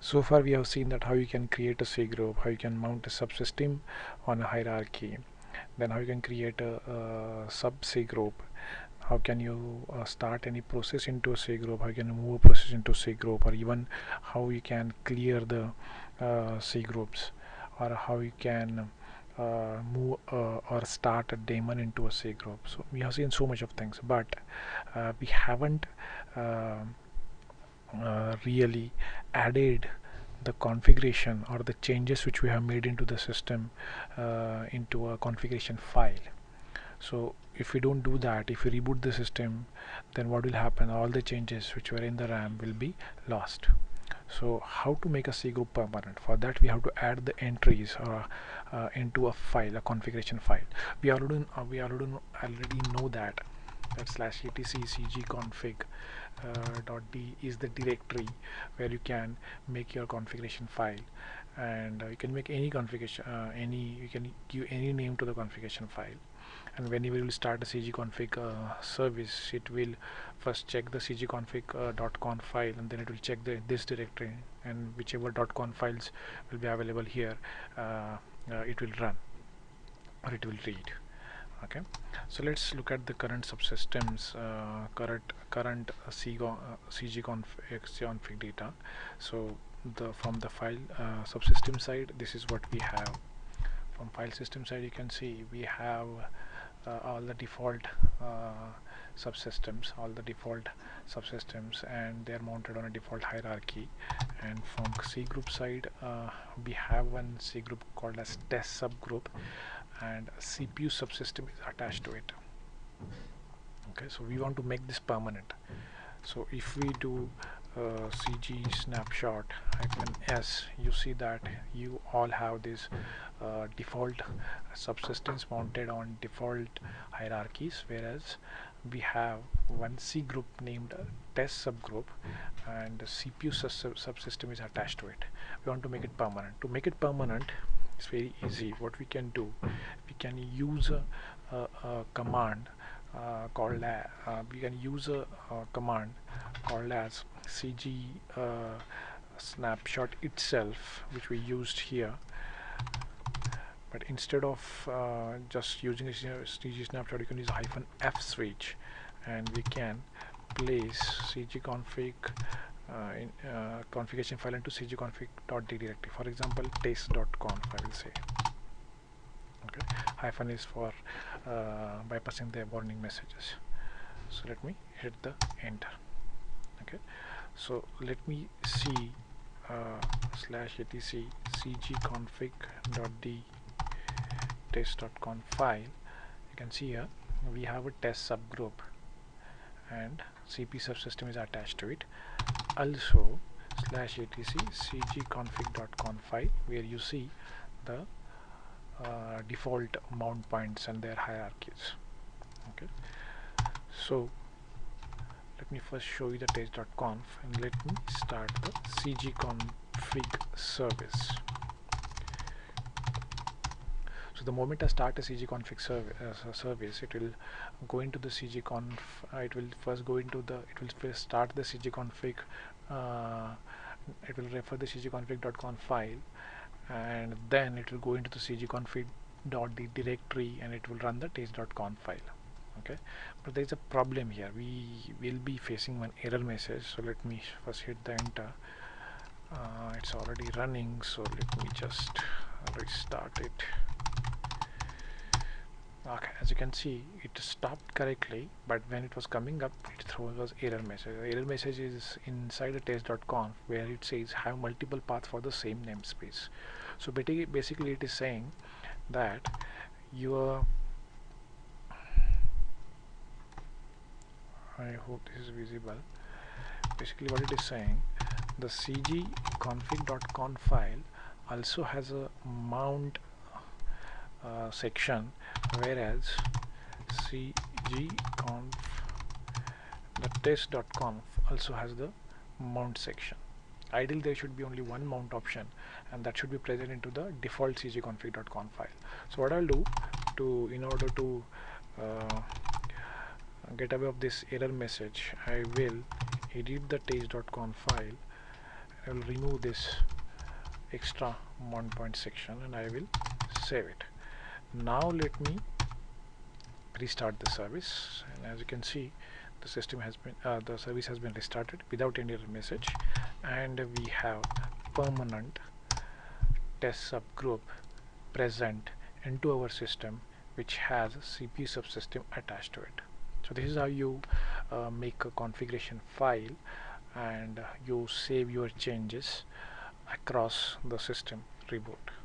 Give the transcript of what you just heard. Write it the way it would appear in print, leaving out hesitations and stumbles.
So far we have seen that how you can create a C group, how you can mount a subsystem on a hierarchy, then how you can create a sub C group, how can you start any process into a C group, how you can move a process into C group, or even how you can clear the C groups, or how you can move or start a daemon into a C group. So we have seen so much of things, but we haven't uh, really added the configuration or the changes which we have made into the system into a configuration file. So if we don't do that, if we reboot the system, then what will happen? All the changes which were in the RAM will be lost. So how to make a C group permanent? For that we have to add the entries into a file, a configuration file. We already know that /etc cgconfig .d is the directory where you can make your configuration file, and you can make any configuration, you can give any name to the configuration file. And whenever you will start a cgconfig service, it will first check the cgconfig.conf file, and then it will check this directory, and whichever .conf files will be available here, it will run or it will read. Okay, so let's look at the current subsystems, current cgconfig data. So from the file subsystem side, this is what we have. From file system side, you can see we have all the default subsystems, and they are mounted on a default hierarchy. And from C group side, we have one C group called as test subgroup, and a CPU subsystem is attached to it. Okay, so we want to make this permanent. So if we do cg snapshot -s, you see that you all have these default subsystems mounted on default hierarchies, whereas we have one C group named test subgroup, and the CPU subsystem is attached to it. We want to make it permanent. To make it permanent, it's very easy. What we can do, we can use a command called we can use a command called as cg snapshot itself, which we used here. But instead of just using a cg snapshot, you can use a -f switch, and we can place cgconfig configuration file into cgconfig.d directory. For example, taste.conf, I will say. Okay, hyphen is for bypassing the warning messages. So let me hit the enter. Okay, so let me see /etc cgconfig.d test.conf file. You can see here we have a test subgroup, and CP subsystem is attached to it. Also /etc cgconfig.conf file, where you see the default mount points and their hierarchies. Okay, so let me first show you the test.conf, and let me start the cgconfig service. So the moment I start a cgconfig service, it will go into the cgconf. It will first start the cgconfig. It will refer the cgconfig.conf file, and then it will go into the cgconfig.d directory, and it will run the taste.conf file. Okay, but there is a problem here. We will be facing one error message. So let me first hit the enter. It's already running, so let me just restart it. Okay, as you can see, it stopped correctly, but when it was coming up, it throws error message. The error message is inside the test.conf, where it says have multiple paths for the same namespace. So basically it is saying that your, I hope this is visible. Basically what it is saying, the cgconfig.conf file also has a mount section, whereas cgconf, the test.conf, also has the mount section. Ideally there should be only one mount option, and that should be present into the default cgconfig.conf file. So what I'll do in order to get away of this error message, I will edit the taste.conf file, I will remove this extra 1 point section and I will save it. Now let me restart the service, and as you can see, the system has been the service has been restarted without any error message, and we have permanent test subgroup present into our system which has a CPU subsystem attached to it. So this is how you make a configuration file, and you save your changes across the system reboot.